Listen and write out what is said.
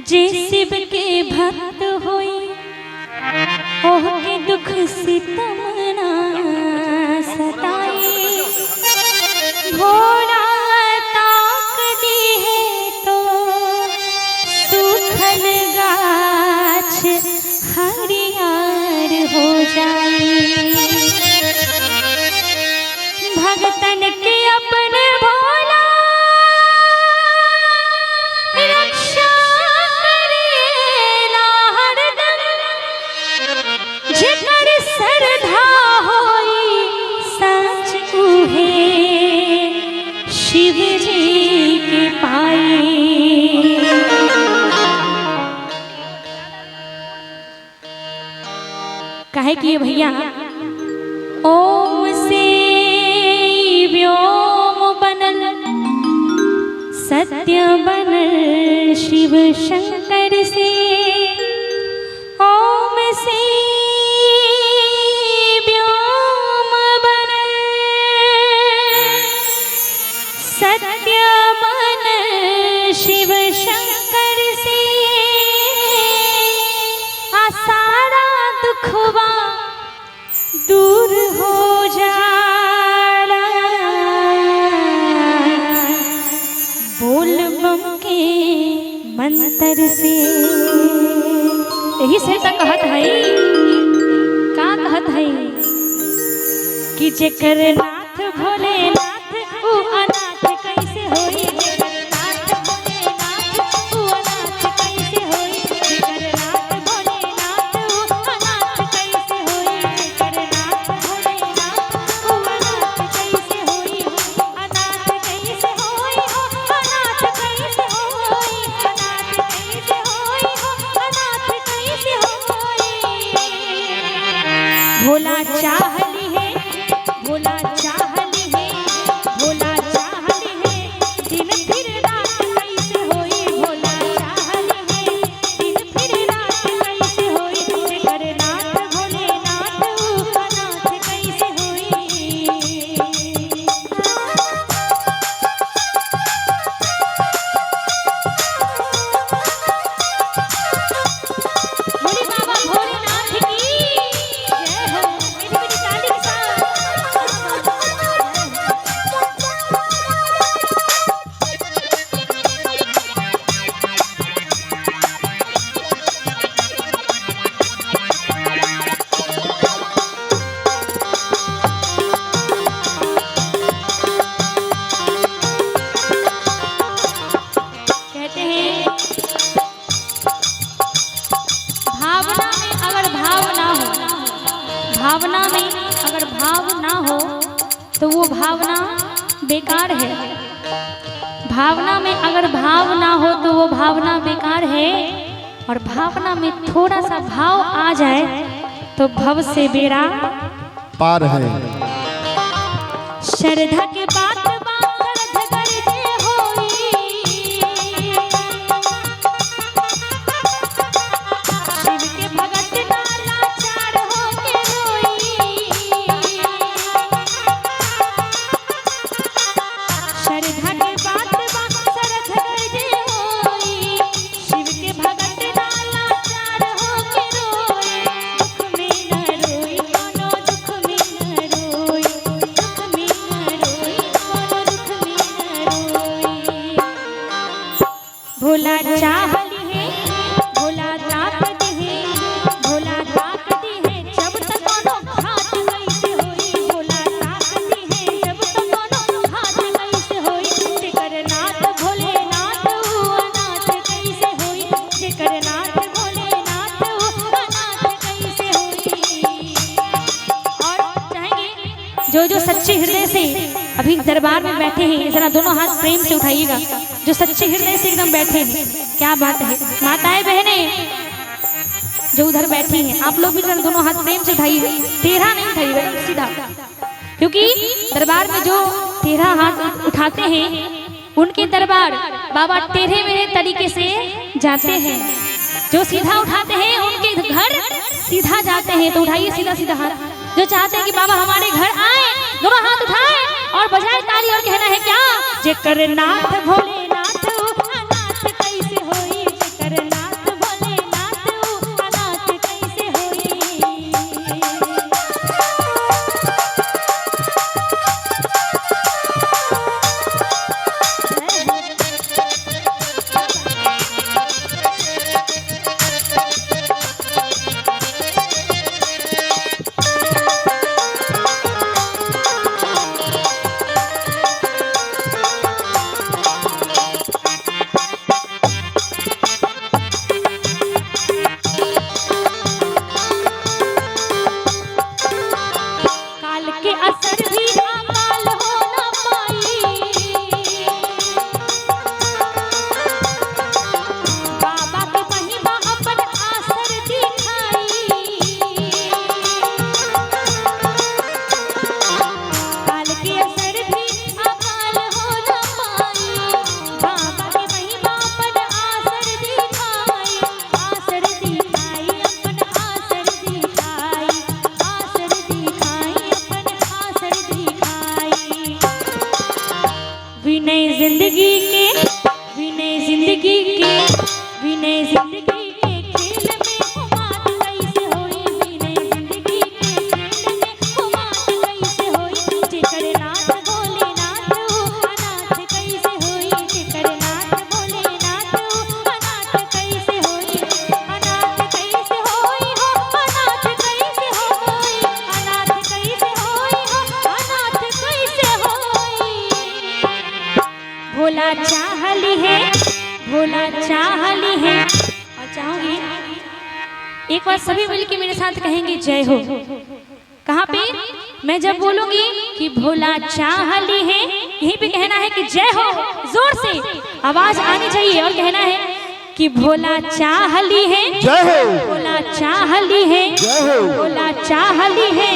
जे शिव के भक्त होई ओह के दुख सितम ना सताई। भोला ताक दी है तो सूखल गाछ हरियार हो जाए। भगतन के अपने भोला रक्षा करेला हरदम। जेकर श्रद्धा होई सच उहे शिव जी के पाए। काहे कि भैया ओम से व्योम बनल सत्य बनल शिव शंकर से। ओम से व्योम बनल सत्य बनल शिव शंकर से। आ सारा दुखवा दूर हो जाला बोल बम के मंत्र से। यही से तक कहत है का कहत है कि जेकर नाथ भोलेनाथ ऊ अनाथ कैसे होई। जेकर नाथ भोलेनाथ ऊ अनाथ कैसे होई। जेकर नाथ भोलेनाथ ऊ अनाथ कैसे होई। जेकर नाथ भोलेनाथ ऊ अनाथ कैसे होई। अनाथ कैसे होई हो अनाथ कैसे होई। अनाथ कैसे होई हो अनाथ कैसे होई। भोला चाहली है भोला चाहली है भोला चाहली है दिन फिर रात कैसे होई। भोला चाहली है दिन फिर रात कैसे होई। जेकर नाथ भोलेनाथ ऊ अनाथ कैसे होई। भोले बाबा भोलेनाथ की जय हो। मेरी मेरी ताली के साथ कहते हैं भावना में अगर भाव ना हो भावना में अगर भाव ना हो तो वो भावना बेकार है। भावना में अगर भाव ना हो तो वो भावना बेकार है। और भावना में थोड़ा सा भाव आ जाए तो भव से बेड़ा पार है। श्रद्धा के बात श्रद्धा करते होई। शिव के भगत ना लाचार होके रोई। श्रद्धा के बात श्रद्धा करते होई। शिव के भगत ना लाचार होके रोई। दुख में न रोई कोनो दुख में न रोई। दुख में न रोई कोनो दुख में न रोई। भोला चाहली है भोला ताकत है भोला ताकत है जब तक कोनो घात कैसे होई। भोला ताकत है जब तक कोनो घात कैसे होई। जेकर नाथ भोलेनाथ ऊ अनाथ कैसे होई। जेकर नाथ भोलेनाथ ऊ अनाथ कैसे होई। और चाहेंगे जो सच्चे हृदय से अभी दरबार में बैठे हैं जरा दोनों हाथ प्रेम से उठाइएगा। जो सच्चे हृदय से एकदम बैठे हैं क्या बात है। माताएं बहनें जो उधर बैठी हैं आप लोग भी जरा दोनों हाथ प्रेम से उठाइए। टेढ़ा नहीं उठाइएगा सीधा। क्योंकि दरबार में जो टेढ़ा हाथ उठाते हैं उनके दरबार बाबा टेढ़े मेढ़े तरीके से जाते हैं। जो सीधा उठाते हैं उनके घर सीधा जाते हैं। तो उठाइए सीधा सीधा हाथ। जो चाहते हैं कि बाबा हमारे घर आए दोनों हाथ उठाएं और बजाय ताली और कहना है क्या, जेकर नाथ भोलेनाथ अनाथ कैसे होई, जेकर नाथ जिंदगी के विनय जिंदगी के खेल में हुमात कैसे होई विनय जिंदगी के खेल में हुमात कैसे होई जेकर नाथ भोलेनाथ अनाथ कैसे होई जेकर नाथ भोलेनाथ अनाथ कैसे होई अनाथ कैसे होई हो अनाथ कैसे होई अनाथ कैसे होई हो अनाथ कैसे होई भोला चाहली है और चाहूंगी एक बार सभी मिलकर मेरे साथ कहेंगे जय हो। कहाँ पे? मैं जब बोलूंगी कि भोला चाहली है यहीं पे कहना है कि जय हो, जोर से आवाज आनी चाहिए और कहना है कि भोला चाहली है जय हो, भोला चाहली है, जय हो, भोला चाहली है।